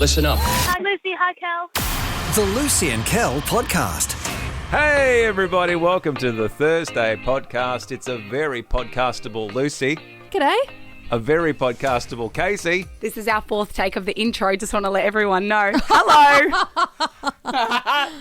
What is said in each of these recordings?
Listen up. Hi, Lucy. Hi, Kel. The Lucy and Kel podcast. Hey everybody, welcome to the Thursday podcast. It's a very podcastable Lucy, G'day. a very podcastable Casey. This is our fourth take of the intro. Just want to let everyone know. Hello.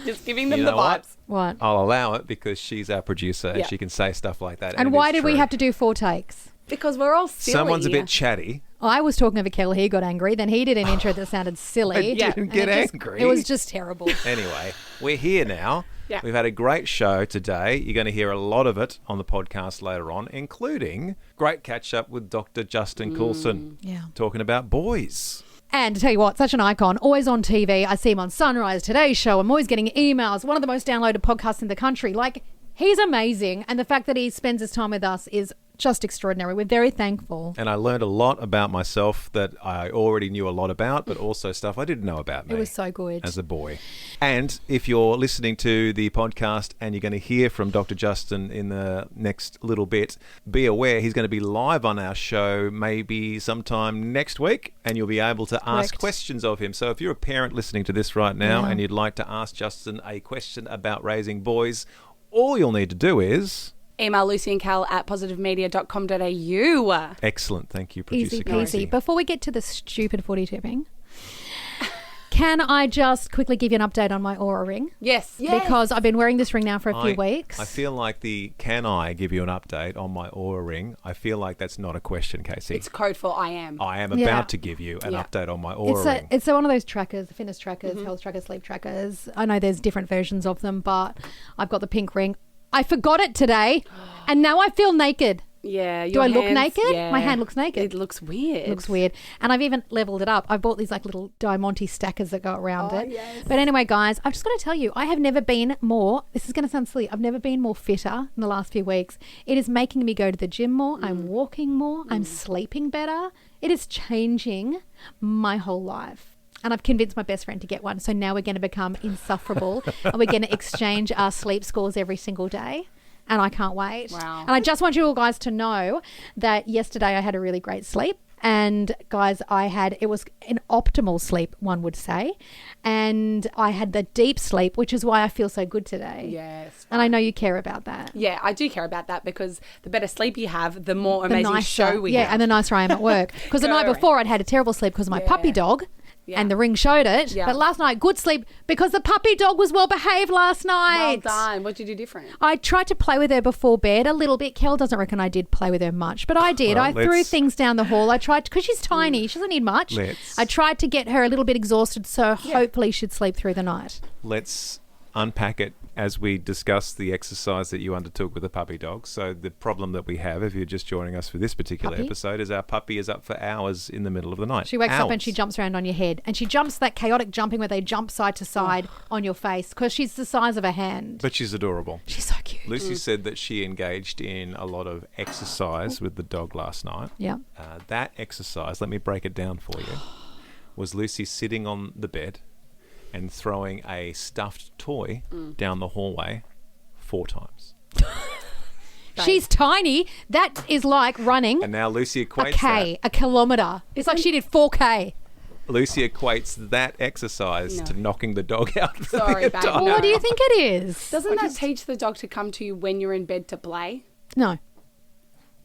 Just giving them You the know what? vibes. What? I'll allow it because she's our producer and Yeah. she can say stuff like that. And it why is did we true. have to do 4 takes? Because we're all silly. Someone's a bit chatty. I was talking over Kel, he got angry, then he did an intro that sounded silly. I didn't and get it just- angry. It was just terrible. Anyway, we're here now. Yeah. We've had a great show today. You're going to hear a lot of it on the podcast later on, including great catch up with Dr. Justin Coulson. Yeah. Talking about boys. And to tell you what, such an icon, always on TV. I see him on Sunrise, Today's Show. I'm always getting emails. One of the most downloaded podcasts in the country. Like, he's amazing. And the fact that he spends his time with us is just extraordinary. We're very thankful. And I learned a lot about myself that I already knew a lot about, but also stuff I didn't know about me. It was so good. As a boy. And if you're listening to the podcast and you're going to hear from Dr. Justin in the next little bit, be aware he's going to be live on our show maybe sometime next week, and you'll be able to ask Correct. questions of him. So if you're a parent listening to this right now and you'd like to ask Justin a question about raising boys, all you'll need to do is... Email Lucy and Cal at positivemedia.com.au. Excellent. Thank you, Producer Easy Casey. peasy. Before we get to the stupid footy tipping, can I just quickly give you an update on my Oura Ring? Yes. Because I've been wearing this ring now for a few weeks. I feel like can I give you an update on my Oura Ring? I feel like that's not a question, Casey. It's code for I am. I am Yeah. about to give you an Yeah. update on my Oura Ring. It's one of those trackers, the fitness trackers, health trackers, sleep trackers. I know there's different versions of them, but I've got the pink ring. I forgot it today, and now I feel naked. Yeah. Do I look hands- naked? Yeah. My hand looks naked. It looks weird. It looks weird. And I've even leveled it up. I bought these like little Diamante stackers that go around it. yes. But anyway, guys, I've just got to tell you, I have never been more, this is going to sound silly, I've never been more fitter in the last few weeks. It is making me go to the gym more. I'm walking more. I'm sleeping better. It is changing my whole life. And I've convinced my best friend to get one. So now we're going to become insufferable and we're going to exchange our sleep scores every single day. And I can't wait. Wow. And I just want you all guys to know that yesterday I had a really great sleep. And guys, it was an optimal sleep, one would say. And I had the deep sleep, which is why I feel so good today. Yes. And I know you care about that. Yeah, I do care about that because the better sleep you have, the more The amazing show we have. and the nicer I am at work. Because the night Correct. before I'd had a terrible sleep because of my puppy dog. Yeah. And the ring showed it. Yeah. But last night, good sleep because the puppy dog was well behaved last Well night. done. What did you do different? I tried to play with her before bed a little bit. Kel doesn't reckon I did play with her much, but I did. Well, I threw let's- things down the hall. I tried, because she's tiny. She doesn't need much. I tried to get her a little bit exhausted so hopefully she'd sleep through the night. Let's unpack it as we discuss the exercise that you undertook with the puppy dog. So the problem that we have, if you're just joining us for this particular Puppy? episode, is our puppy is up for hours in the middle of the night. She wakes up and Hours. she jumps around on your head. And she jumps that chaotic jumping where they jump side to side on your face because she's the size of a hand. But she's adorable. She's so cute. Lucy said that she engaged in a lot of exercise with the dog last night. Yeah. That exercise, let me break it down for you, was Lucy sitting on the bed and throwing a stuffed toy down the hallway 4 times. She's tiny. That is like running And now Lucy a equates K, a kilometre. It's like she did 4K. Lucy equates that exercise to knocking the dog out. Sorry, the babe. entire- Well, what do you think it is? Doesn't that teach the dog to come to you when you're in bed to play? No.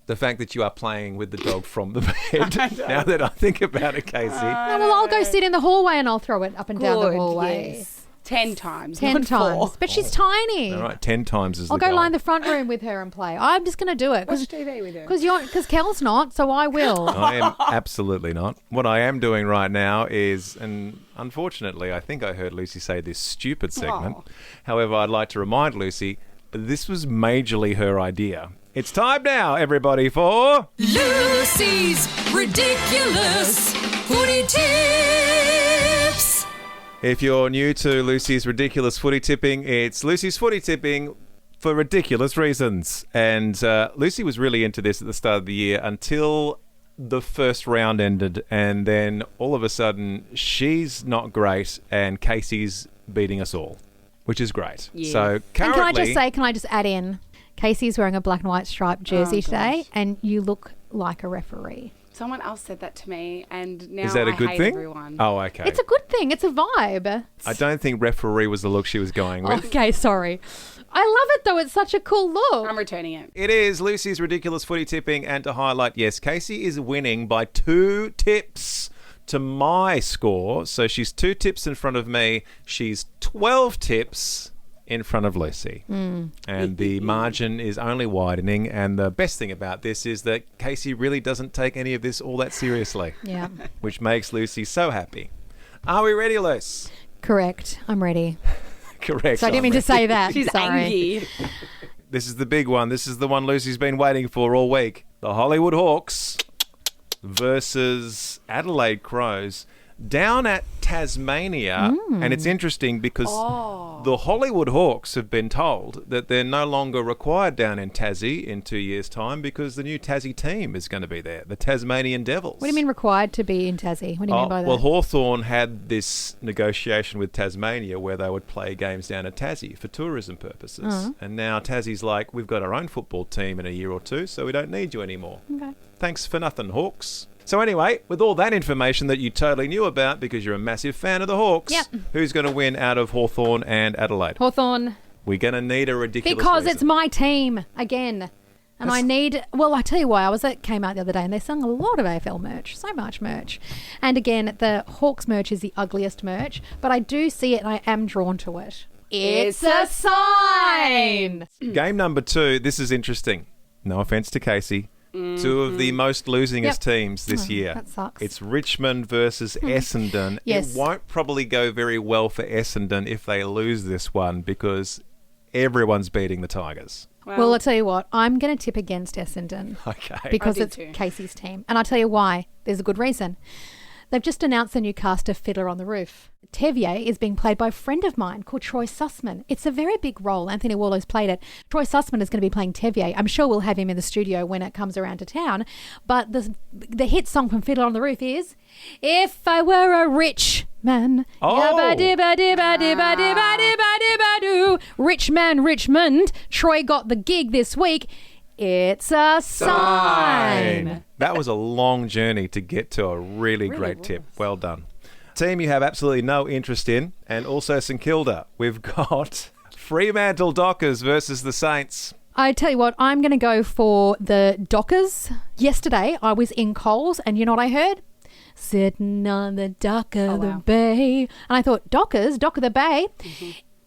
The fact that you are playing with the dog from the bed. Now that I think about it, Casey. No, well, I'll go sit in the hallway and I'll throw it up and down the hallway. Yes. 10 times. 10 not 4. times. But she's tiny. All right, 10 times is I'll the go goal. lie in the front room with her and play. I'm just going to do it. Watch TV with her. Because Kel's not, so I will. I am absolutely not. What I am doing right now is, and unfortunately, I think I heard Lucy say this stupid segment. Oh. However, I'd like to remind Lucy, this was majorly her idea. It's time now, everybody, for... Lucy's Ridiculous Footy Tips. If you're new to Lucy's Ridiculous Footy Tipping, it's Lucy's Footy Tipping for ridiculous reasons. And Lucy was really into this at the start of the year until the first round ended. And then all of a sudden, she's not great and Casey's beating us all, which is great. Yeah. So currently... Can I just add in, Casey's wearing a black and white striped jersey today and you look like a referee. Someone else said that to me, and now Is that a I good hate thing? everyone. Oh, okay. It's a good thing. It's a vibe. I don't think referee was the look she was going with. Okay, sorry. I love it though. It's such a cool look. I'm returning it. It is Lucy's ridiculous footy tipping, and to highlight, yes, Casey is winning by 2 tips to my score. So she's 2 tips in front of me. She's 12 tips in front of Lucy. And the margin is only widening. And the best thing about this is that Casey really doesn't take any of this all that seriously. Yeah. Which makes Lucy so happy. Are we ready, Luce? Correct. I'm ready. Correct. So I didn't mean to say that. She's Sorry. angry. This is the big one. This is the one Lucy's been waiting for all week. The Hollywood Hawks versus Adelaide Crows down at Tasmania. And it's interesting because the Hollywood Hawks have been told that they're no longer required down in Tassie in 2 years' time because the new Tassie team is going to be there, the Tasmanian Devils. What do you mean required to be in Tassie? What do you mean by that? Well, Hawthorn had this negotiation with Tasmania where they would play games down at Tassie for tourism purposes. And now Tassie's like, we've got our own football team in a year or two, so we don't need you anymore. Okay. Thanks for nothing, Hawks. So anyway, with all that information that you totally knew about because you're a massive fan of the Hawks, Yep. who's going to win out of Hawthorn and Adelaide? Hawthorn. We're going to need a ridiculous Because it's reason. my team again. And I need, well, I tell you why, came out the other day and they sung a lot of AFL merch, so much merch. And again, the Hawks merch is the ugliest merch, but I do see it and I am drawn to it. It's a sign! Game number 2, this is interesting. No offence to Casey. 2 of the most losingest teams this year. That sucks. It's Richmond versus Essendon. Yes. It won't probably go very well for Essendon if they lose this one because everyone's beating the Tigers. Well, I'll tell you what, I'm going to tip against Essendon. Okay. Because I did it's too. Casey's team. And I'll tell you why. There's a good reason. They've just announced the new cast of Fiddler on the Roof. Tevier is being played by a friend of mine called Troy Sussman. It's a very big role. Anthony Warlow's played it. Troy Sussman is going to be playing Tevier. I'm sure we'll have him in the studio when it comes around to town. But the hit song from Fiddler on the Roof is If I Were a Rich Man. Oh. Yabba-dibba-dibba-dibba-dibba-dibba-doo. Rich man, Richmond. Troy got the gig this week. It's a sign. That was a long journey to get to a really great tip. Well done. Team you have absolutely no interest in, and also St Kilda. We've got Fremantle Dockers versus the Saints. I tell you what, I'm going to go for the Dockers. Yesterday, I was in Coles, and you know what I heard? Sitting on the dock of the bay. And I thought, Dockers, dock of the bay?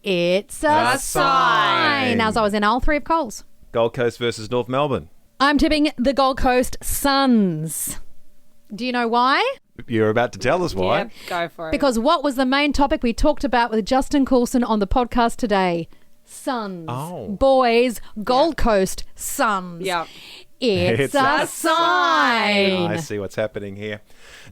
It's a sign. As I was in all 3 of Coles. Gold Coast versus North Melbourne. I'm tipping the Gold Coast Suns. Do you know why? You're about to tell us why. Yep, go for it. Because what was the main topic we talked about with Justin Coulson on the podcast today? Suns. Oh. Boys, Gold Coast Suns. Yeah. It's a sign. I see what's happening here.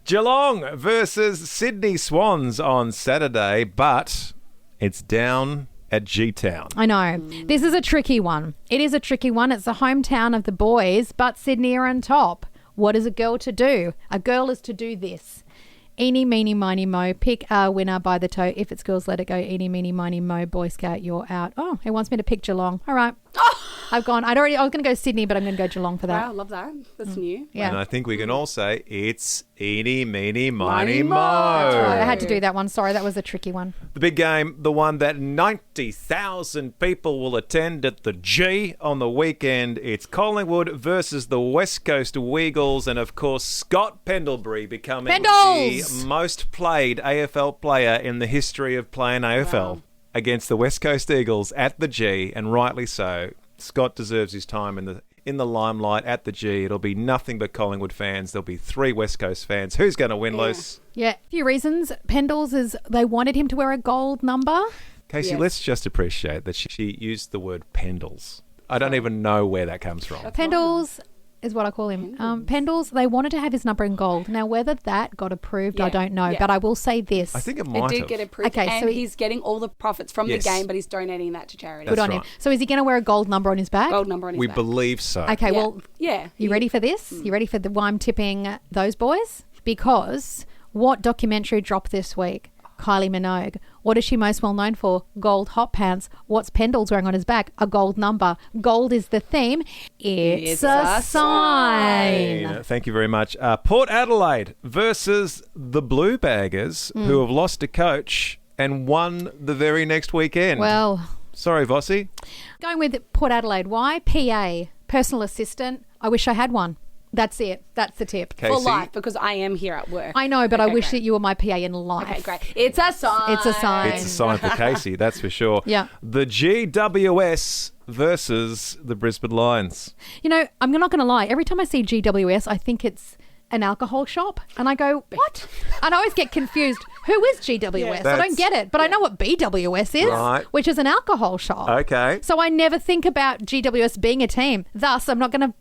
Geelong versus Sydney Swans on Saturday, but it's down at G-Town. I know. This is a tricky one. It is a tricky one. It's the hometown of the boys, but Sydney are on top. What is a girl to do? A girl is to do this. Eeny, meeny, miny, mo. Pick a winner by the toe. If it's girls, let it go. Eeny, meeny, miny, mo. Boy Scout, you're out. Oh, he wants me to pick Geelong. All right. I've gone. I was going to go Sydney, but I'm going to go Geelong for that. Wow, love that. That's new. Yeah. And I think we can all say it's eeny, meeny, miny, Miny, mo. mo. That's I had to do that one. Sorry, that was a tricky one. The big game, the one that 90,000 people will attend at the G on the weekend. It's Collingwood versus the West Coast Weagles, and of course Scott Pendlebury becoming Pendles! the most played AFL player in the history of playing AFL against the West Coast Eagles at the G, and rightly so. Scott deserves his time in the limelight at the G. It'll be nothing but Collingwood fans. There'll be 3 West Coast fans. Who's going to win, Luce? Yeah, a few reasons. Pendles is they wanted him to wear a gold number. Casey, Yes. let's just appreciate that she used the word Pendles. I don't even know where that comes from. Pendles is what I call him. Pendles, they wanted to have his number in gold. Now, whether that got approved, I Yeah, don't know. yeah. but I will say this. I think it It might did have. get approved. Okay, and so he's getting all the profits from Yes. the game, but he's donating that to charity. Good That's on him. right. So is he going to wear a gold number on his back? Gold number on his We back. believe so. Okay, Yeah. well, Yeah. you ready for this? You ready for why I'm tipping those boys? Because what documentary dropped this week? Kylie Minogue. What is she most well known for? Gold hot pants. What's Pendle's wearing on his back? A gold number. Gold is the theme. It's a sign. Thank you very much. Port Adelaide versus the Blue Baggers, who have lost a coach and won the very next weekend. Well, sorry, Vossi. going with Port Adelaide. Why? PA, personal assistant. I wish I had one. That's it. That's the tip. Casey? For life, because I am here at work. I know, but I Okay, wish great. that you were my PA in life. Okay, great. It's a sign. It's a sign. It's a sign for Casey, that's for sure. Yeah. The GWS versus the Brisbane Lions. You know, I'm not going to lie. Every time I see GWS, I think it's an alcohol shop. And I go, what? And I always get confused. Who is GWS? I That's- don't get it. But I know what BWS is, Right. which is an alcohol shop. Okay. So I never think about GWS being a team. Thus, I'm not going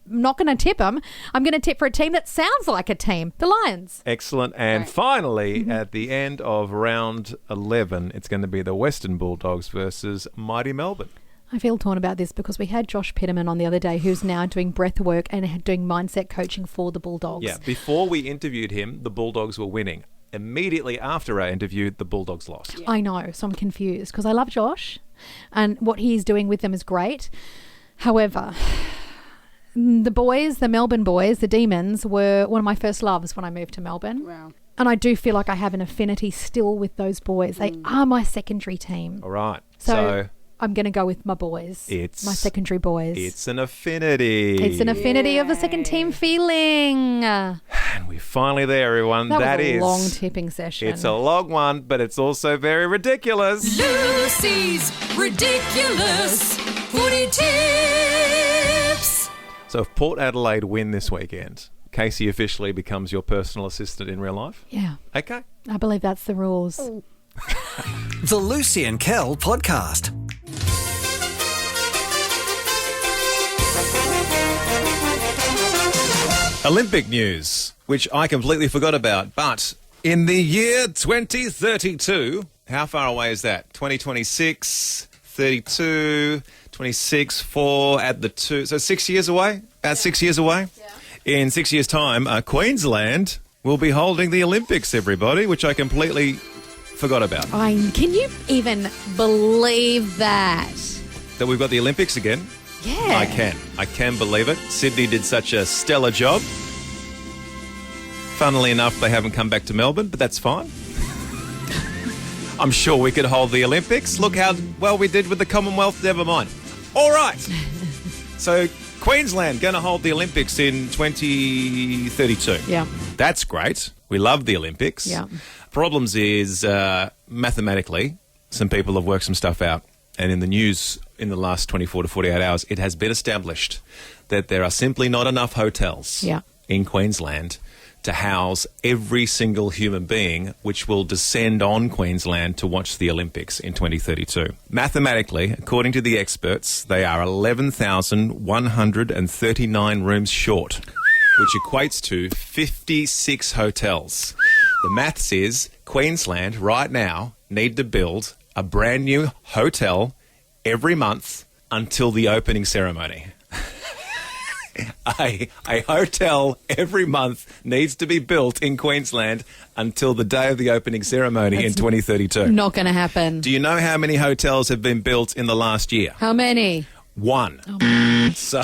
to tip them. I'm going to tip for a team that sounds like a team, the Lions. Excellent. And finally, at the end of round 11, it's going to be the Western Bulldogs versus Mighty Melbourne. I feel torn about this because we had Josh Pitterman on the other day, who's now doing breath work and doing mindset coaching for the Bulldogs. Yeah, before we interviewed him, the Bulldogs were winning. Immediately after our interview, the Bulldogs lost. I know, so I'm confused because I love Josh and what he's doing with them is great. However, the boys, the Melbourne boys, the Demons, were one of my first loves when I moved to Melbourne. Wow. And I do feel like I have an affinity still with those boys. They are my secondary team. All right. So I'm going to go with my boys. It's my secondary boys. It's an affinity. It's an affinity of a second team feeling. That And we're finally there, everyone. was That a is long tipping session. It's a long one, but it's also very ridiculous. Lucy's Ridiculous Footy Tips. So if Port Adelaide win this weekend, Casey officially becomes your personal assistant in real life? Yeah, Okay. I believe that's the rules. The Lucy and Kel Podcast. Olympic news, which I completely forgot about, but in the year 2032, how far away is that? 2026, 32, 26, 4, add the 2, so 6 years away? About 6 years away? Yeah. In 6 years' time, Queensland will be holding the Olympics, everybody, which I completely forgot about. Can you even believe that? That we've got the Olympics again. Yeah. I can believe it. Sydney did such a stellar job. Funnily enough, they haven't come back to Melbourne, but that's fine. I'm sure we could hold the Olympics. Look how well we did with the Commonwealth, never mind. All right. So Queensland going to hold the Olympics in 2032. Yeah. That's great. We love the Olympics. Yeah. Problems is, mathematically, some people have worked some stuff out. And in the news in the last 24 to 48 hours, it has been established that there are simply not enough hotels Yeah. in Queensland to house every single human being which will descend on Queensland to watch the Olympics in 2032. Mathematically, according to the experts, they are 11,139 rooms short, which equates to 56 hotels. The maths is Queensland right now need to build a brand new hotel every month until the opening ceremony. A hotel every month needs to be built in Queensland until the day of the opening ceremony in 2032. Not going to happen. Do you know how many hotels have been built in the last year? How many? 1. So,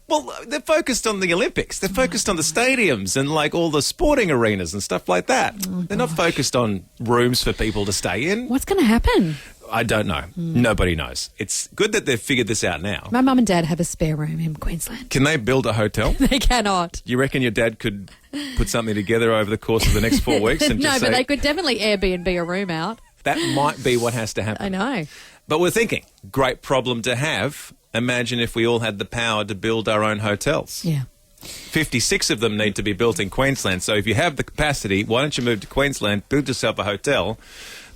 well, they're focused on the Olympics. They're focused on the stadiums and like all the sporting arenas and stuff like that. They're not focused on rooms for people to stay in. What's going to happen? I don't know. Nobody knows. It's good that they've figured this out now. My mum and dad have a spare room in Queensland. Can they build a hotel? They cannot. You reckon your dad could put something together over the course of the next 4 weeks and No, just but say, they could definitely Airbnb a room out. that might be what has to happen. I know. But we're thinking, great problem to have. Imagine if we all had the power to build our own hotels. Yeah. 56 of them need to be built in Queensland. So if you have the capacity, why don't you move to Queensland, build yourself a hotel?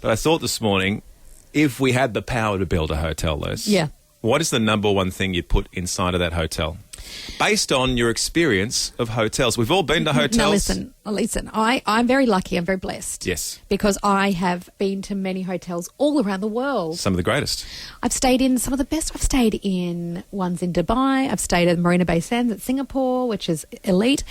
But I thought this morning, if we had the power to build a hotel, Liz, Yeah. what is the number one thing you'd put inside of that hotel? Based on your experience of hotels. We've all been to hotels. Now listen. I'm very lucky. I'm very blessed. Yes. Because I have been to many hotels all around the world. Some of the greatest. I've stayed in some of the best. I've stayed in ones in Dubai. I've stayed at Marina Bay Sands at Singapore, which is elite.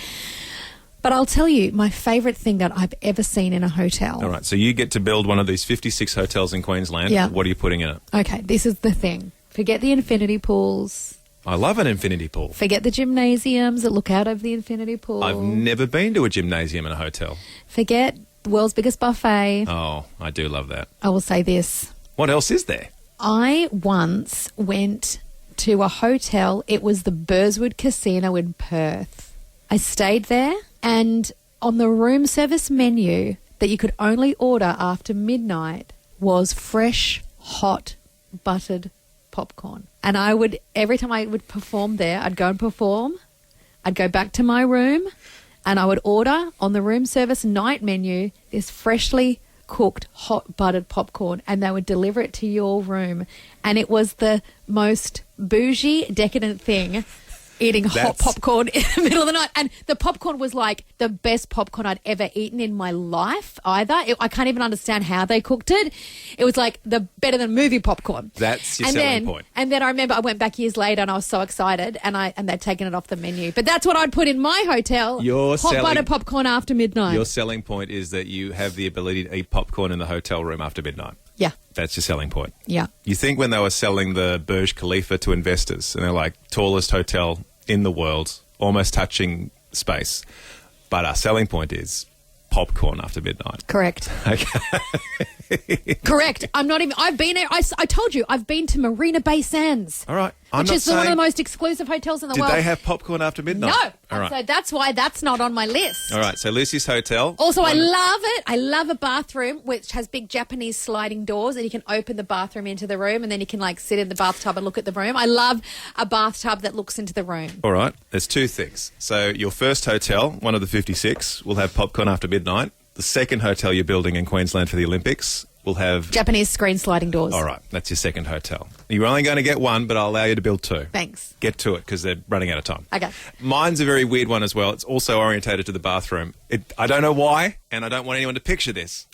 But I'll tell you, my favourite thing that I've ever seen in a hotel. All right, so you get to build one of these 56 hotels in Queensland. Yeah. What are you putting in it? Okay, this is the thing. Forget the infinity pools. I love an infinity pool. Forget the gymnasiums that look out over the infinity pool. I've never been to a gymnasium in a hotel. Forget the world's biggest buffet. Oh, I do love that. I will say this. What else is there? I once went to a hotel. It was the Burswood Casino in Perth. I stayed there, and on the room service menu that you could only order after midnight was fresh, hot, buttered popcorn. And I would, every time I would perform there, I'd go and perform. I'd go back to my room, and I would order on the room service night menu this freshly cooked hot buttered popcorn, and they would deliver it to your room. And it was the most bougie, decadent thing, eating hot popcorn in the middle of the night. And the popcorn was like the best popcorn I'd ever eaten in my life either. I can't even understand how they cooked it. It was like the better than movie popcorn. That's your selling point. And then I remember I went back years later and I was so excited, and they'd taken it off the menu. But that's what I'd put in my hotel. Hot butter popcorn after midnight. Your selling point is that you have the ability to eat popcorn in the hotel room after midnight. Yeah. That's your selling point. Yeah. You think when they were selling the Burj Khalifa to investors, and they're like, tallest hotel in the world, almost touching space, but our selling point is popcorn after midnight. Correct. Okay. Correct. I'm not even. I've been there. I told you. I've been to Marina Bay Sands. All right. Which is one of the most exclusive hotels in the world. Did they have popcorn after midnight? No. All right. So that's why that's not on my list. All right. So Lucy's Hotel. Also, I love it. I love a bathroom which has big Japanese sliding doors, and you can open the bathroom into the room, and then you can like sit in the bathtub and look at the room. I love a bathtub that looks into the room. All right. There's two things. So your first hotel, one of the 56, will have popcorn after midnight. The second hotel you're building in Queensland for the Olympics will have Japanese screen sliding doors. All right, that's your second hotel. You're only going to get one, but I'll allow you to build two. Thanks. Get to it because they're running out of time. Okay. Mine's a very weird one as well. It's also orientated to the bathroom. I don't know why, and I don't want anyone to picture this.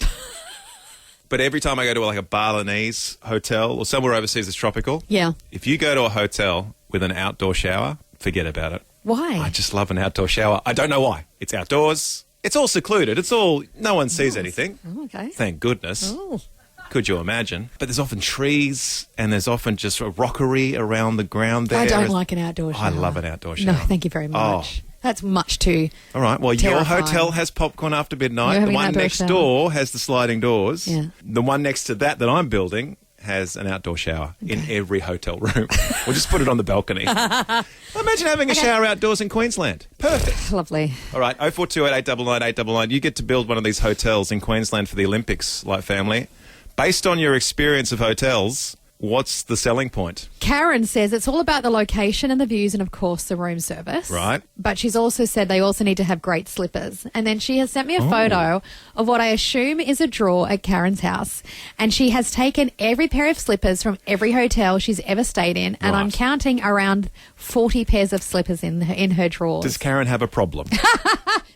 But every time I go to like a Balinese hotel or somewhere overseas that's tropical, Yeah. if you go to a hotel with an outdoor shower, forget about it. Why? I just love an outdoor shower. I don't know why. It's outdoors. It's all secluded. It's all, no one sees anything. Oh, okay. Thank goodness. Oh. Could you imagine? But there's often trees and there's often just a rockery around the ground there. I don't like an outdoor shower. I love an outdoor shower. No, thank you very much. That's much too. All right. Well, terrifying. your hotel has popcorn after midnight. You're The having an one outdoor next shower. door has the sliding doors. Yeah. The one next to that I'm building has an outdoor shower in every hotel room. We'll just put it on the balcony. Imagine having a shower outdoors in Queensland. Perfect. Lovely. All right, 0428 899 899. You get to build one of these hotels in Queensland for the Olympics, like family. Based on your experience of hotels, what's the selling point? Karen says it's all about the location and the views and, of course, the room service. Right. But she's also said they also need to have great slippers. And then she has sent me a photo of what I assume is a drawer at Karen's house. And she has taken every pair of slippers from every hotel she's ever stayed in. And I'm Right. counting around 40 pairs of slippers in her drawers. Does Karen have a problem?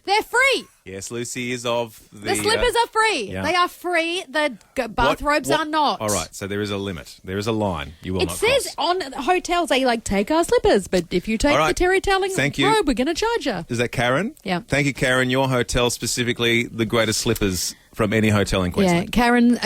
They're free. Yes, Lucy is of The slippers are free. yeah. They are free. The bathrobes What- are not. All right, so there is a limit. There is a line you will It not says cross. on the hotels, they like, take our slippers, but if you take All right. the terry telling Thank you. robe, we're going to charge you. Is that Karen? Yeah. Thank you, Karen. Your hotel specifically, the greatest slippers from any hotel in Yeah, Queensland.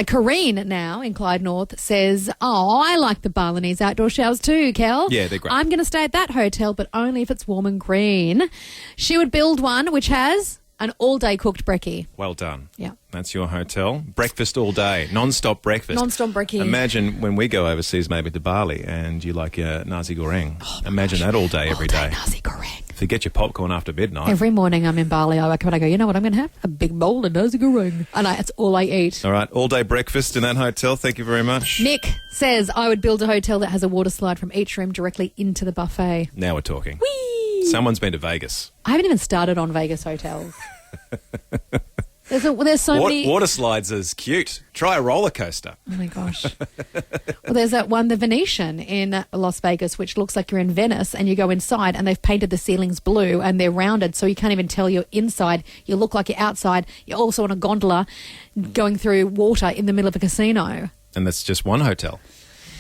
Kareen now in Clyde North says, oh, I like the Balinese outdoor showers too, Kel. Yeah, they're great. I'm going to stay at that hotel, but only if it's warm and green. She would build one which has an all-day cooked brekkie. Well done. Yeah. That's your hotel. Breakfast all day. Non-stop breakfast. Non-stop brekkie. Imagine when we go overseas, maybe to Bali, and you like your nasi goreng. Imagine that all day, every day. Nasi goreng. Forget your popcorn after midnight. Every morning I'm in Bali, I wake up and I go, you know what I'm going to have? A big bowl of nasi goreng. And that's all I eat. All right. All day breakfast in that hotel. Thank you very much. Nick says, I would build a hotel that has a water slide from each room directly into the buffet. Now we're talking. Whee! Someone's been to Vegas. I haven't even started on Vegas hotels. There's so many. Water slides is cute. Try a roller coaster. Oh my gosh. Well, there's that one, the Venetian in Las Vegas, which looks like you're in Venice, and you go inside and they've painted the ceilings blue and they're rounded, so you can't even tell you're inside. You look like you're outside. You're also on a gondola going through water in the middle of a casino. And that's just one hotel.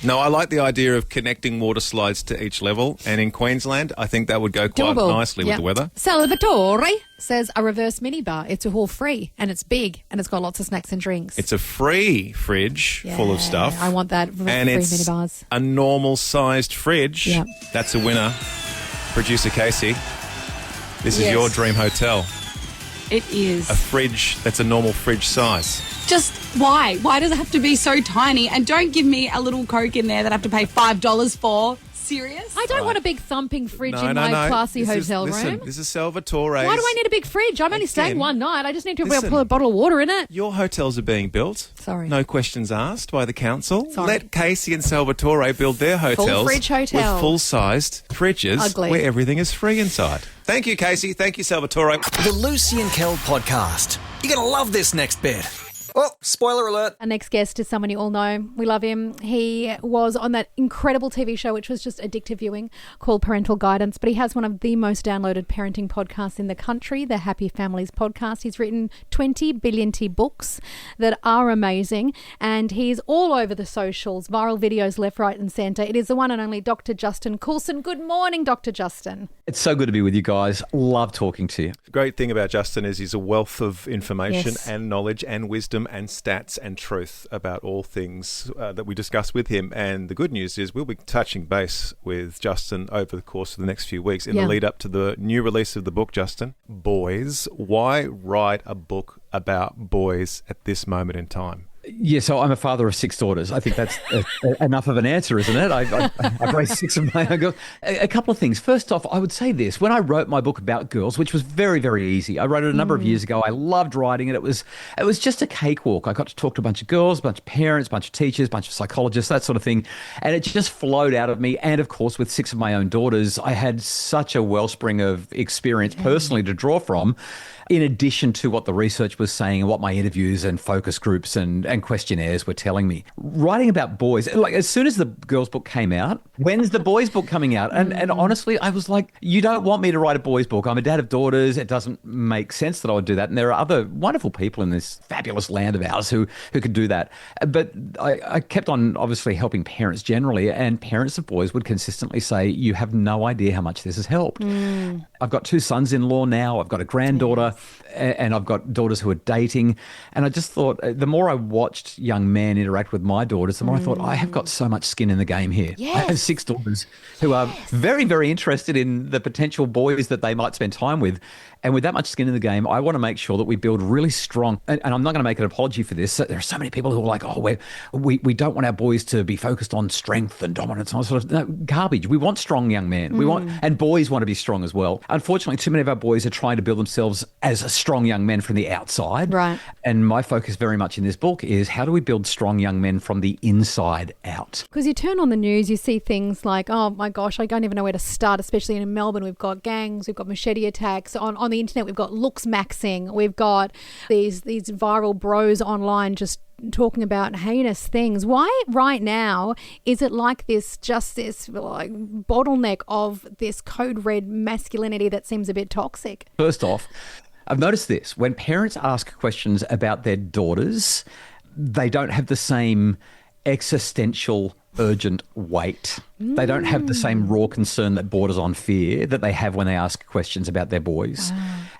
No, I like the idea of connecting water slides to each level. And in Queensland, I think that would go quite Doable. nicely with the weather. Salvatore says a reverse minibar. It's all free and it's big and it's got lots of snacks and drinks. It's a free fridge full of stuff. I want that. And free it's minibars. a normal-sized fridge. Yep. That's a winner. Producer Casey, this is Yes. your dream hotel. It is. A fridge that's a normal fridge size. Just why? Why does it have to be so tiny? And don't give me a little Coke in there that I have to pay $5 for. Serious? I don't want a big thumping fridge in my classy hotel room. This is Salvatore. Why do I need a big fridge? I'm only staying Again, one night. I just need to listen. put a bottle of water in it. Your hotels are being built. Sorry. No questions asked by the council. Sorry. Let Casey and Salvatore build their hotels fridge hotel. with full-sized fridges Ugly. where everything is free inside. Thank you, Casey. Thank you, Salvatore. The Lucy and Kel podcast. You're going to love this next bit. Oh, spoiler alert. Our next guest is someone you all know. We love him. He was on that incredible TV show, which was just addictive viewing, called Parental Guidance. But he has one of the most downloaded parenting podcasts in the country, the Happy Families podcast. He's written 20 billion books that are amazing. And he's all over the socials, viral videos left, right and centre. It is the one and only Dr. Justin Coulson. Good morning, Dr. Justin. It's so good to be with you guys. Love talking to you. The great thing about Justin is he's a wealth of information Yes. and knowledge and wisdom and stats and truth about all things that we discuss with him. And the good news is we'll be touching base with Justin over the course of the next few weeks in the lead up to the new release of the book, Justin. Boys. Why write a book about boys at this moment in time? Yeah, so I'm a father of 6 daughters. I think that's enough of an answer, isn't it? I've raised 6 of my own girls. A couple of things. First off, I would say this. When I wrote my book about girls, which was very, very easy, I wrote it a number of years ago. I loved writing it. It was just a cakewalk. I got to talk to a bunch of girls, a bunch of parents, a bunch of teachers, a bunch of psychologists, that sort of thing. And it just flowed out of me. And of course, with 6 of my own daughters, I had such a wellspring of experience personally to draw from, in addition to what the research was saying and what my interviews and focus groups and questionnaires were telling me. Writing about boys, like as soon as the girls' book came out, when's the boys' book coming out? And honestly, I was like, you don't want me to write a boys' book. I'm a dad of daughters. It doesn't make sense that I would do that. And there are other wonderful people in this fabulous land of ours who could do that. But I kept on obviously helping parents generally, and parents of boys would consistently say, you have no idea how much this has helped. I've got 2 sons-in-law now. I've got a granddaughter. And I've got daughters who are dating. And I just thought, the more I watched young men interact with my daughters, the more I thought, I have got so much skin in the game here. Yes. I have 6 daughters who are very, very interested in the potential boys that they might spend time with. And with that much skin in the game, I want to make sure that we build really strong, and I'm not going to make an apology for this. There are so many people who are like, we don't want our boys to be focused on strength and dominance. And sort of, no, garbage. We want strong young men. And boys want to be strong as well. Unfortunately, too many of our boys are trying to build themselves as a strong young men from the outside. Right. And my focus very much in this book is how do we build strong young men from the inside out? Because you turn on the news, you see things like, oh my gosh, I don't even know where to start, especially in Melbourne. We've got gangs, we've got machete attacks. On the internet, we've got looks maxing. We've got these viral bros online just talking about heinous things. Why right now is it like this, just this like bottleneck of this code red masculinity that seems a bit toxic? First off, I've noticed this. When parents ask questions about their daughters, they don't have the same existential urgent weight. They don't have the same raw concern that borders on fear that they have when they ask questions about their boys.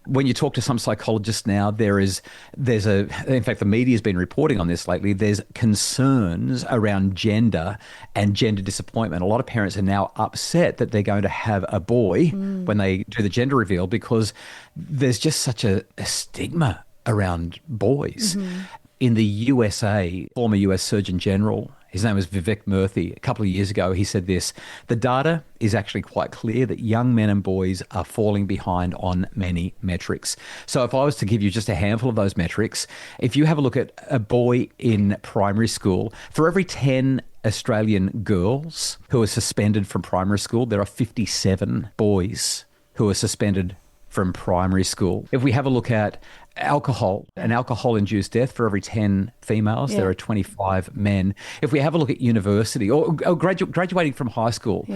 When you talk to some psychologists now, in fact, the media's been reporting on this lately, there's concerns around gender and gender disappointment. A lot of parents are now upset that they're going to have a boy when they do the gender reveal because there's just such a stigma around boys. In the USA, former US Surgeon General, his name was Vivek Murthy, a couple of years ago, he said this: the data is actually quite clear that young men and boys are falling behind on many metrics. So if I was to give you just a handful of those metrics, if you have a look at a boy in primary school, for every 10 Australian girls who are suspended from primary school, there are 57 boys who are suspended from primary school. If we have a look at alcohol, an alcohol-induced death, for every 10 females, there are 25 men. If we have a look at university or graduating from high school,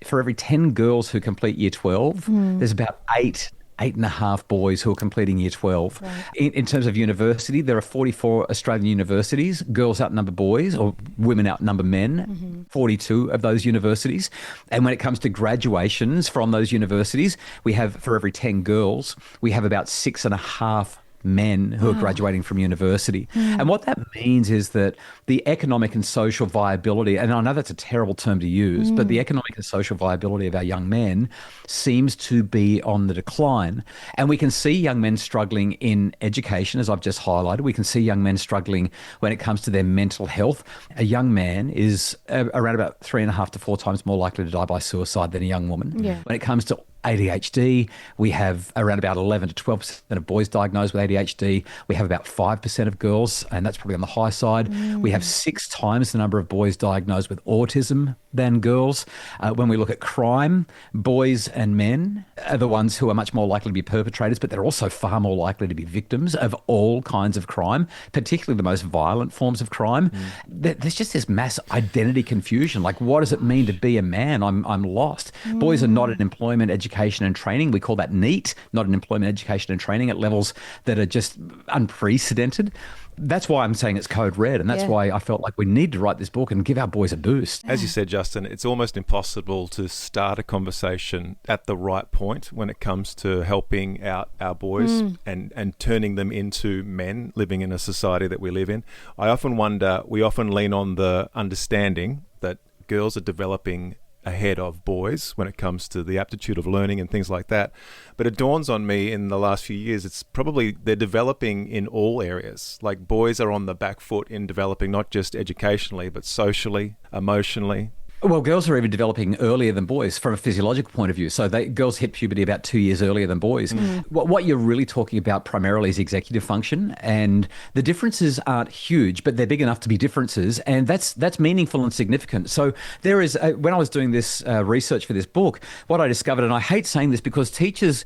for every 10 girls who complete year 12, there's about 8 8.5 boys who are completing year 12. In terms of university, there are 44 Australian universities. Girls outnumber boys, or women outnumber men, 42 of those universities. And when it comes to graduations from those universities, we have, for every 10 girls, we have about 6.5 men who are graduating from university. And what that means is that the economic and social viability, and I know that's a terrible term to use, but the economic and social viability of our young men seems to be on the decline. And we can see young men struggling in education, as I've just highlighted. We can see young men struggling when it comes to their mental health. A young man is around about 3.5 to 4 times more likely to die by suicide than a young woman. Yeah. When it comes to ADHD, we have around about 11 to 12% of boys diagnosed with ADHD. We have about 5% of girls, and that's probably on the high side. We have 6 times the number of boys diagnosed with autism than girls. When we look at crime, boys and men are the ones who are much more likely to be perpetrators, but they're also far more likely to be victims of all kinds of crime, particularly the most violent forms of crime. There's just this mass identity confusion. Like, what does it mean to be a man? I'm lost. Boys are not in employment, education and training. We call that NEAT, not in employment, education and training, at levels that are just unprecedented. That's why I'm saying it's code red, and that's why I felt like we need to write this book and give our boys a boost. As you said, Justin, it's almost impossible to start a conversation at the right point when it comes to helping out our boys and turning them into men living in a society that we live in. I often wonder, we often lean on the understanding that girls are developing ahead of boys when it comes to the aptitude of learning and things like that. But it dawns on me in the last few years, it's probably they're developing in all areas. Like, boys are on the back foot in developing not just educationally, but socially, emotionally. Well, girls are even developing earlier than boys from a physiological point of view. So girls hit puberty about 2 years earlier than boys. What you're really talking about primarily is executive function, and the differences aren't huge, but they're big enough to be differences, and that's meaningful and significant. So there is, when I was doing this research for this book, what I discovered, and I hate saying this because teachers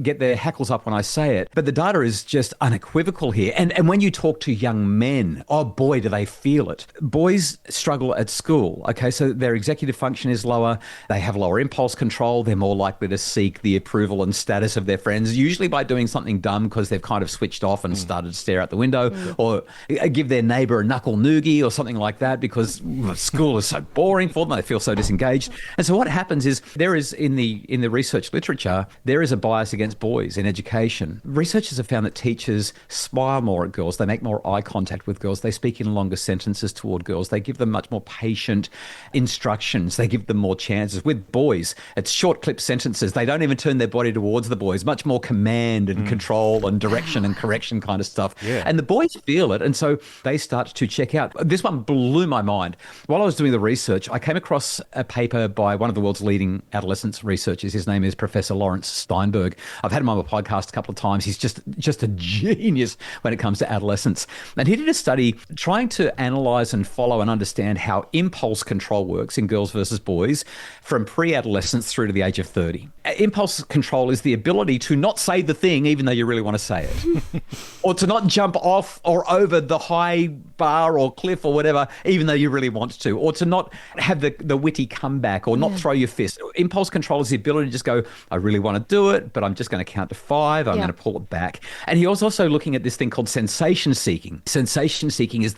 get their hackles up when I say it, but the data is just unequivocal here. And when you talk to young men, oh boy, do they feel it. Boys struggle at school, okay? So their executive function is lower. They have lower impulse control. They're more likely to seek the approval and status of their friends, usually by doing something dumb because they've kind of switched off and started to stare out the window, or give their neighbour a knuckle noogie or something like that because school is so boring for them. They feel so disengaged. And so what happens is there is, in the research literature, there is a bias against boys in education. Researchers have found that teachers smile more at girls. They make more eye contact with girls. They speak in longer sentences toward girls. They give them much more patient instructions. They give them more chances. With boys, it's short clip sentences. They don't even turn their body towards the boys. Much more command and control and direction and correction kind of stuff. Yeah. And the boys feel it, and so they start to check out. This one blew my mind. While I was doing the research, I came across a paper by one of the world's leading adolescence researchers. His name is Professor Lawrence Steinberg. I've had him on my podcast a couple of times. He's just a genius when it comes to adolescence. And he did a study trying to analyze and follow and understand how impulse control works in girls versus boys from pre-adolescence through to the age of 30. Impulse control is the ability to not say the thing even though you really want to say it, or to not jump off or over the high bar or cliff or whatever even though you really want to, or to not have the witty comeback, or not throw your fist. Impulse control is the ability to just go, I really want to do it, but I'm just going to count to 5. I'm going to pull it back. And he was also looking at this thing called sensation seeking. Sensation seeking is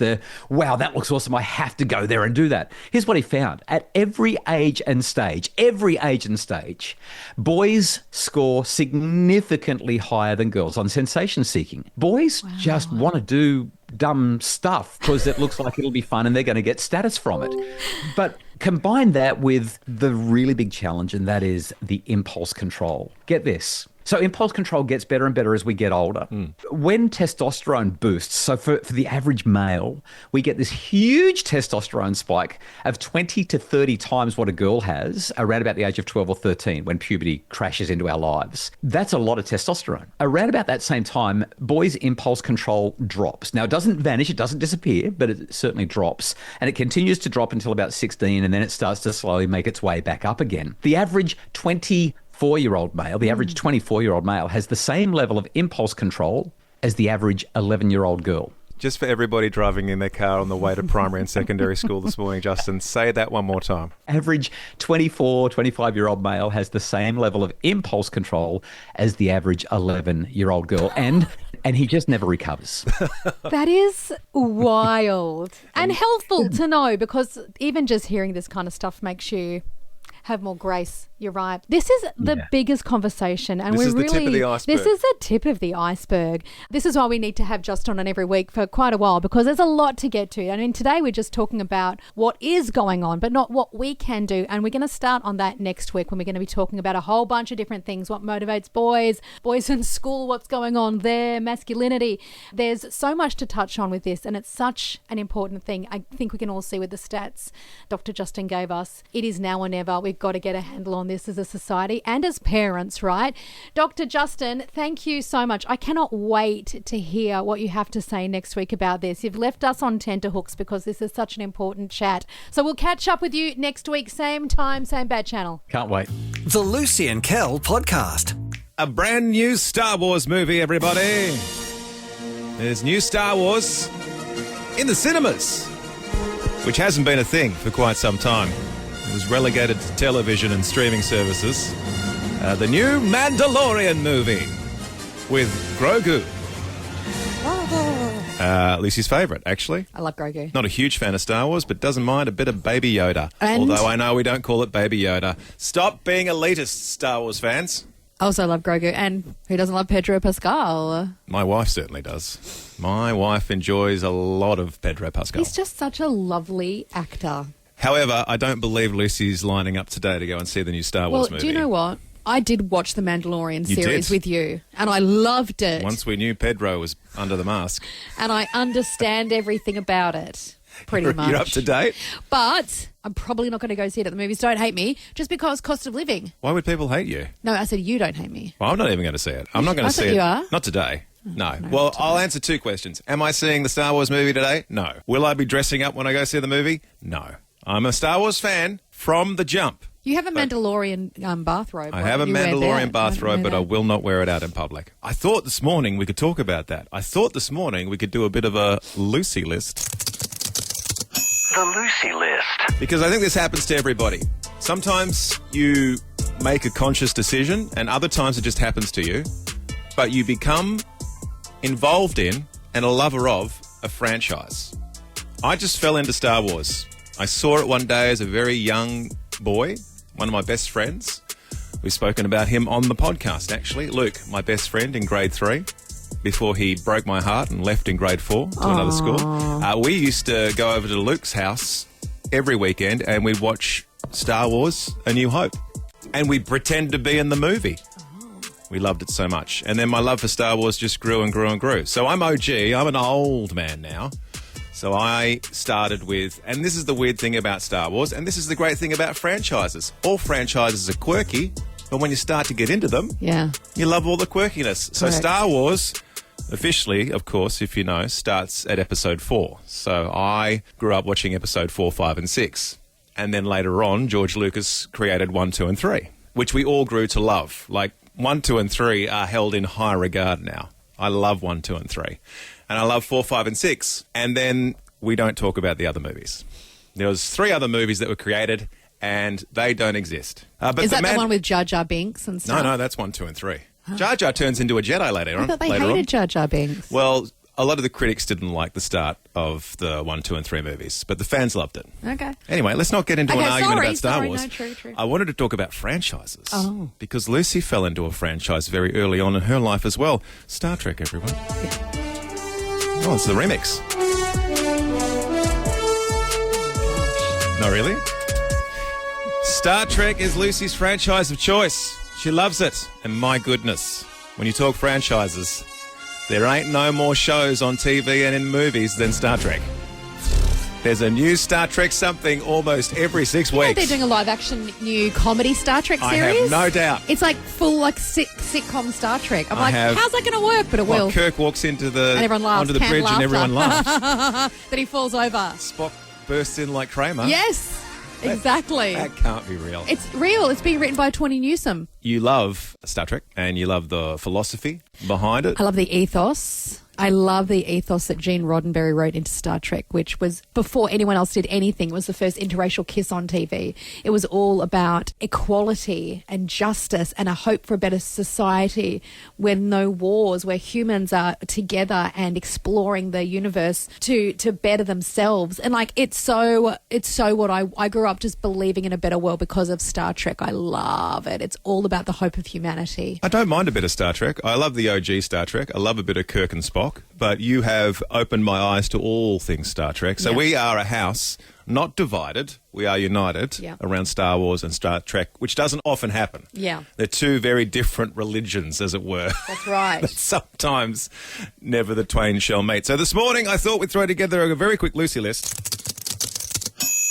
wow, that looks awesome. I have to go there and do that. Here's what he found. At every age and stage, boys score significantly higher than girls on sensation seeking. Boys just want to do dumb stuff because it looks like it'll be fun and they're going to get status from it. But combine that with the really big challenge, and that is the impulse control. Get this. So impulse control gets better and better as we get older. When testosterone boosts, so for the average male, we get this huge testosterone spike of 20 to 30 times what a girl has around about the age of 12 or 13 when puberty crashes into our lives. That's a lot of testosterone. Around about that same time, boys' impulse control drops. Now, it doesn't vanish, it doesn't disappear, but it certainly drops. And it continues to drop until about 16, and then it starts to slowly make its way back up again. The average 24-year-old male, the average 24-year-old male has the same level of impulse control as the average 11-year-old girl. Just for everybody driving in their car on the way to primary and secondary school this morning, Justin, say that one more time. Average 24, 25-year-old male has the same level of impulse control as the average 11-year-old girl. And he just never recovers. That is wild and helpful to know, because even just hearing this kind of stuff makes you have more grace. You're right. This is the biggest conversation, and This is the tip of the iceberg. This is the tip of the iceberg. This is why we need to have Justin on every week for quite a while, because there's a lot to get to. I mean, today we're just talking about what is going on, but not what we can do. And we're going to start on that next week when we're going to be talking about a whole bunch of different things: what motivates boys in school, what's going on there, masculinity. There's so much to touch on with this, and it's such an important thing. I think we can all see with the stats Dr. Justin gave us. It is now or never. We've got to get a handle on this as a society and as parents, right? Dr. Justin, thank you so much. I cannot wait to hear what you have to say next week about this. You've left us on tenterhooks because this is such an important chat. So we'll catch up with you next week, same time, same bad channel. Can't wait. The Lucy and Kel podcast. A brand new Star Wars movie, everybody. There's new Star Wars in the cinemas, which hasn't been a thing for quite some time. It was relegated to television and streaming services. The new Mandalorian movie with Grogu. Lucy's favourite, actually. I love Grogu. Not a huge fan of Star Wars, but doesn't mind a bit of Baby Yoda. And- Although I know we don't call it Baby Yoda. Stop being elitist, Star Wars fans. I also love Grogu. And who doesn't love Pedro Pascal? My wife certainly does. My wife enjoys a lot of Pedro Pascal. He's just such a lovely actor. However, I don't believe Lucy's lining up today to go and see the new Star Wars movie. Do you know what? I did watch the Mandalorian You series did? with you, and I loved it. Once we knew Pedro was under the mask. And I understand everything about it, pretty much. You're up to date? But I'm probably not going to go see it at the movies. Don't hate me, just because cost of living. Why would people hate you? No, I said you don't hate me. Well, I'm not even going to see it. I'm not going I to see thought it. you are. Not today. No. no, Well, not today. I'll answer two questions. Am I seeing the Star Wars movie today? No. Will I be dressing up when I go see the movie? No. I'm a Star Wars fan from the jump. You have a Mandalorian bathrobe. I Why have a don't you wear Mandalorian that? bathrobe, Why but I don't you wear will not wear it out in public. I thought this morning we could talk about that. I thought this morning we could do a bit of a Lucy list. The Lucy list. Because I think this happens to everybody. Sometimes you make a conscious decision and other times it just happens to you. But you become involved in and a lover of a franchise. I just fell into Star Wars. I saw it one day as a very young boy, one of my best friends. We've spoken about him on the podcast, actually. Luke, my best friend in grade 3, before he broke my heart and left in grade 4 to another school. We used to go over to Luke's house every weekend and we'd watch Star Wars A New Hope. And we'd pretend to be in the movie. We loved it so much. And then my love for Star Wars just grew and grew and grew. So I'm OG. I'm an old man now. So I started with, and this is the weird thing about Star Wars, and this is the great thing about franchises. All franchises are quirky, but when you start to get into them, Yeah. you love all the quirkiness. So Correct. Star Wars, officially, of course, if you know, starts at episode 4. So I grew up watching episode 4, 5 and 6. And then later on, George Lucas created 1, 2 and 3, which we all grew to love. Like 1, 2 and 3 are held in high regard now. I love 1, 2 and 3. And I love 4, 5 and 6. And then we don't talk about the other movies. There was 3 other movies that were created and they don't exist. But Is that the one with Jar Jar Binks and stuff? No, that's 1, 2 and 3. Jar Jar turns into a Jedi later on. I thought they later hated on. Jar Jar Binks. Well, a lot of the critics didn't like the start of the 1, 2 and 3 movies, but the fans loved it. Okay. Anyway, let's not get into an Okay, argument sorry, about Star sorry, Wars. no, true. I wanted to talk about franchises. Oh. Because Lucy fell into a franchise very early on in her life as well. Star Trek, everyone. Oh, it's the remix. No, really? Star Trek is Lucy's franchise of choice. She loves it. And my goodness, when you talk franchises, there ain't no more shows on TV and in movies than Star Trek. There's a new Star Trek something almost every 6 You know weeks. they're doing a live-action new comedy Star Trek I series? have no doubt. It's like full sitcom Star Trek. I'm I like, have- how's that going to work? But it Well, will. Kirk walks into the And everyone laughs. onto the Canned bridge laughter. and everyone laughs. Then he falls over. Spock bursts in like Kramer. Yes, exactly. That can't be real. It's real. It's being written by Tawny Newsome. You love Star Trek and you love the philosophy behind it. I love the ethos. I love the ethos that Gene Roddenberry wrote into Star Trek, which was before anyone else did anything. It was the first interracial kiss on TV. It was all about equality and justice and a hope for a better society where no wars, where humans are together and exploring the universe to better themselves. And like, it's so what I grew up just believing in a better world because of Star Trek. I love it. It's all about the hope of humanity. I don't mind a bit of Star Trek. I love the OG Star Trek. I love a bit of Kirk and Spock. But you have opened my eyes to all things Star Trek. So we are a house not divided. We are united around Star Wars and Star Trek, which doesn't often happen. Yeah. They're two very different religions, as it were. That's right. Sometimes never the twain shall meet. So this morning I thought we'd throw together a very quick Lucy list.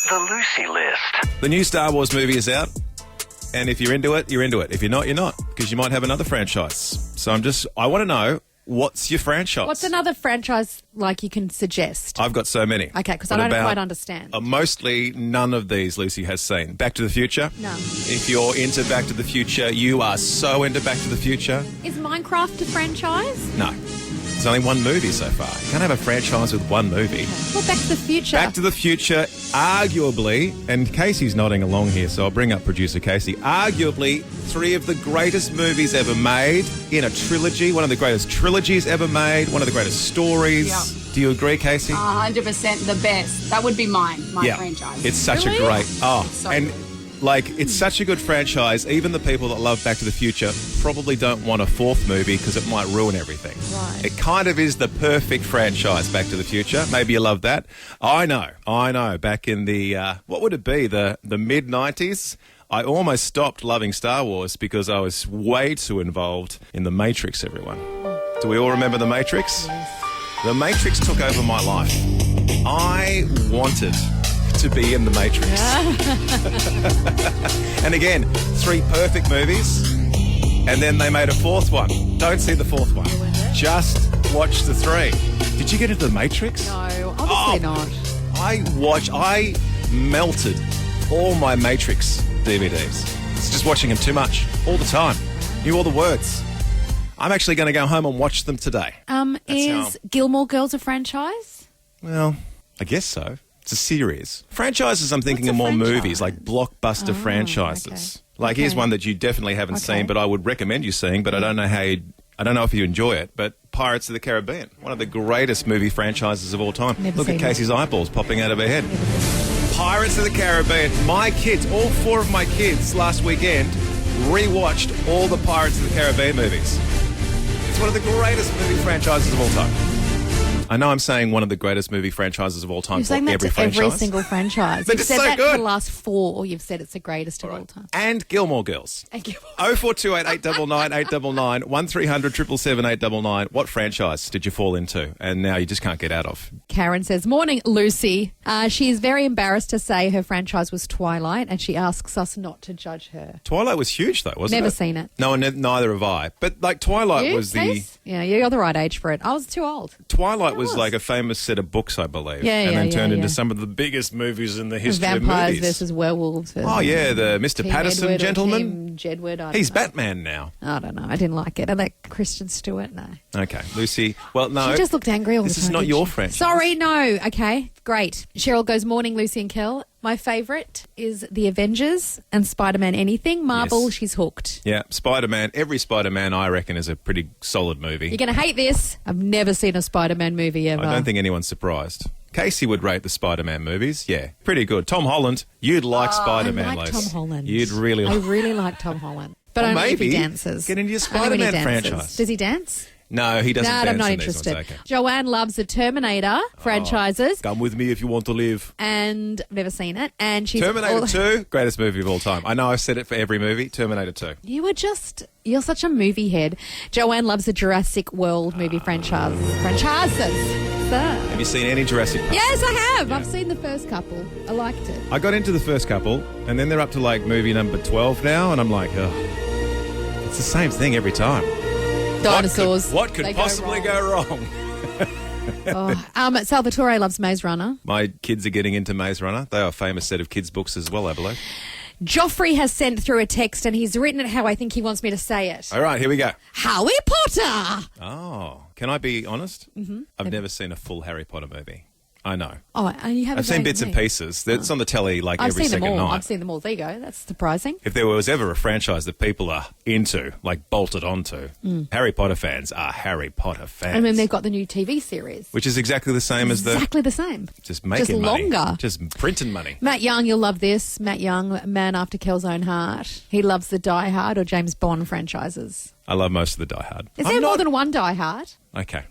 The Lucy List. The new Star Wars movie is out. And if you're into it, you're into it. If you're not, you're not. Because you might have another franchise. So I want to know, what's your franchise? What's another franchise like you can suggest? I've got so many. Okay, because I don't quite understand. Mostly none of these Lucy has seen. Back to the Future? No. If you're into Back to the Future, you are so into Back to the Future. Is Minecraft a franchise? No. There's only one movie so far. You can't have a franchise with one movie. Well, Back to the Future. Back to the Future, arguably, and Casey's nodding along here, so I'll bring up producer Casey, arguably 3 of the greatest movies ever made in a trilogy, one of the greatest trilogies ever made, one of the greatest stories. Yeah. Do you agree, Casey? 100% the best. That would be my franchise. It's such a Really? great... Oh, so and... good. Like, it's such a good franchise, even the people that love Back to the Future probably don't want a 4th movie because it might ruin everything. Right. It kind of is the perfect franchise, Back to the Future. Maybe you love that. I know. Back in the, what would it be, the mid-90s? I almost stopped loving Star Wars because I was way too involved in The Matrix, everyone. Do we all remember The Matrix? Yes. The Matrix took over my life. I wanted to be in The Matrix. And again, 3 perfect movies, and then they made a 4th one. Don't see the 4th one. Just watch the 3. Did you get into The Matrix? No, obviously not. I melted all my Matrix DVDs. It's just watching them too much, all the time. Knew all the words. I'm actually going to go home and watch them today. Is Gilmore Girls a franchise? Well, I guess so. It's a series. Franchises, I'm thinking What's of a more franchise? movies, like blockbuster franchises. Okay. Like, here's one that you definitely haven't seen, but I would recommend you seeing, but I don't know if you enjoy it, but Pirates of the Caribbean, one of the greatest movie franchises of all time. Never Look at seen Casey's eyeballs popping out of her head. Pirates of the Caribbean. My kids, all 4 of my kids last weekend rewatched all the Pirates of the Caribbean movies. It's one of the greatest movie franchises of all time. I know I'm saying one of the greatest movie franchises of all time You're for saying that every to franchise. every single franchise. But You've it's said so that good. for the last 4, or you've said it's the greatest of all time. And Gilmore Girls. Thank you. 0428 899 899 1300 777 899. What franchise did you fall into and now you just can't get out of? Karen says, morning, Lucy. She is very embarrassed to say her franchise was Twilight, and she asks us not to judge her. Twilight was huge though, wasn't it? Never seen it. No, neither have I. But like Twilight You, was Case? Yeah, you're the right age for it. I was too old. Twilight was like a famous set of books, I believe. Yeah, and then yeah, turned yeah. into some of the biggest movies in the history Vampires of movies. versus werewolves. Oh yeah, the Mr. Team Patterson Edward or gentleman. Team Jedward. I don't He's know. Batman now. I don't know. I didn't like it. I like Kristen Stewart. No. Okay, Lucy. Well, no. She just looked angry all the time. This is not didn't your she? franchise. Sorry, no. Okay, great. Cheryl goes, morning, Lucy and Kel. My favourite is The Avengers and Spider-Man Anything. Marvel, Yes. she's hooked. Yeah, Spider-Man. Every Spider-Man, I reckon, is a pretty solid movie. You're going to hate this. I've never seen a Spider-Man movie ever. I don't think anyone's surprised. Casey would rate the Spider-Man movies. Yeah, pretty good. Tom Holland, you'd like Spider-Man, I like Luce. Tom Holland. You'd really I like... really like Tom Holland. But Well, only if he maybe dances. get into your Only when he Spider-Man dances. franchise. Does he dance? No, he doesn't No, dance I'm not in these ones. interested. Okay. Joanne loves the Terminator franchises. Come with me if you want to live. And I've never seen it. And she's Terminator 2, greatest movie of all time. I know I've said it for every movie. Terminator 2. You're such a movie head. Joanne loves the Jurassic World movie franchises. Have you seen any Jurassic Park? Yes, I have. I've seen the first couple. I liked it. I got into the first couple, and then they're up to like movie number 12 now, and I'm like, ugh. It's the same thing every time. Dinosaurs. What could They possibly go wrong? Salvatore loves Maze Runner. My kids are getting into Maze Runner. They are a famous set of kids' books as well, I believe. Joffrey has sent through a text and he's written it how I think he wants me to say it. All right, here we go. Harry Potter. Oh, Can I be honest? Mm-hmm. I've never seen a full Harry Potter movie. I know. Oh, and you haven't I've seen bits and pieces. It's on the telly like every second night. I've seen them all. There you go. That's surprising. If there was ever a franchise that people are into, like bolted onto, Harry Potter fans are Harry Potter fans. And then they've got the new TV series. Which is exactly the same as the... Exactly the same. Just making Just money. longer. Just printing money. Matt Young, you'll love this. Matt Young, man after Kel's own heart. He loves the Die Hard or James Bond franchises. I love most of the Die Hard. Is there more than one Die Hard? Okay.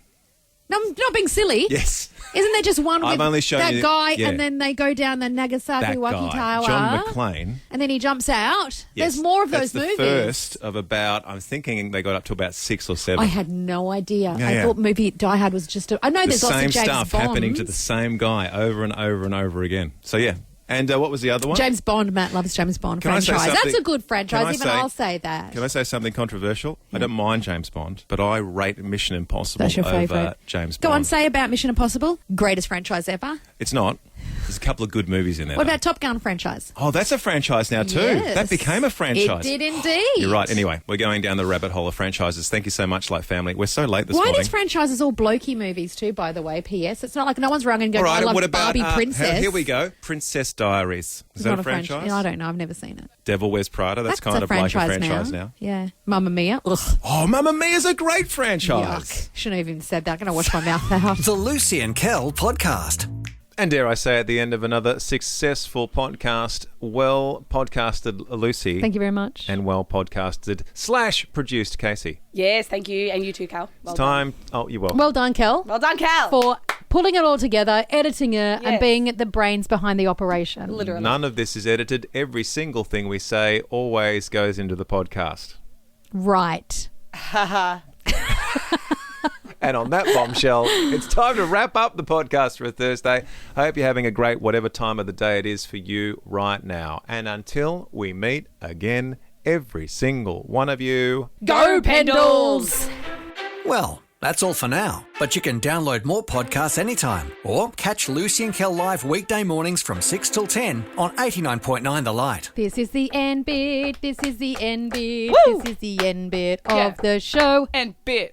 No, I'm not being silly. Yes. Isn't there just one with I've only shown that you, guy yeah. and then they go down the Nagasaki That Waki guy, Tower? John McClane. And then he jumps out. Yes. There's more of That's those movies. the first of about, I'm thinking they got up to about 6 or 7. I had no idea. Yeah, I yeah. thought movie Die Hard was just I know The there's lots same of James stuff Bonds. happening to the same guy over and over and over again. So, yeah. And what was the other one? James Bond. Matt loves James Bond Can I say franchise. That's something- a good franchise. Even I'll say that. Can I say something controversial? I don't mind James Bond, but I rate Mission Impossible That's your over favourite. James Go Bond. on, say about Mission Impossible. Greatest franchise ever. It's not. There's a couple of good movies in there. What though. about Top Gun franchise? Oh, that's a franchise now too. Yes. That became a franchise. It did indeed. You're right. Anyway, we're going down the rabbit hole of franchises. Thank you so much, Like Family. We're so late this Why morning. these franchises all blokey movies too, by the way, P.S.? It's not like no one's rung and All going, right, I love what about Barbie Princess. Here we go. Princess Diaries. Is It's that not a franchise? Yeah, I don't know. I've never seen it. Devil Wears Prada. That's kind a of like a franchise now. Yeah. Mamma Mia. Ugh. Oh, Mamma Mia's a great franchise. Yuck. Shouldn't have even said that. I'm going to wash my mouth out. The Lucy and Kel podcast. And dare I say, at the end of another successful podcast, well podcasted Lucy. Thank you very much. And well podcasted / produced Casey. Yes, thank you. And you too, Cal. Well It's time. Oh, you're welcome. Well done, Kel. Well done, Cal. For pulling it all together, editing it, and Yes. being the brains behind the operation. Literally. None of this is edited. Every single thing we say always goes into the podcast. Right. And on that bombshell, it's time to wrap up the podcast for a Thursday. I hope you're having a great whatever time of the day it is for you right now. And until we meet again, every single one of you, Go Pendles! Well, that's all for now. But you can download more podcasts anytime or catch Lucy and Kel live weekday mornings from 6 till 10 on 89.9 The Light. This is the end bit. This is the end bit. Woo! This is the end bit Yeah. of the show. And bit.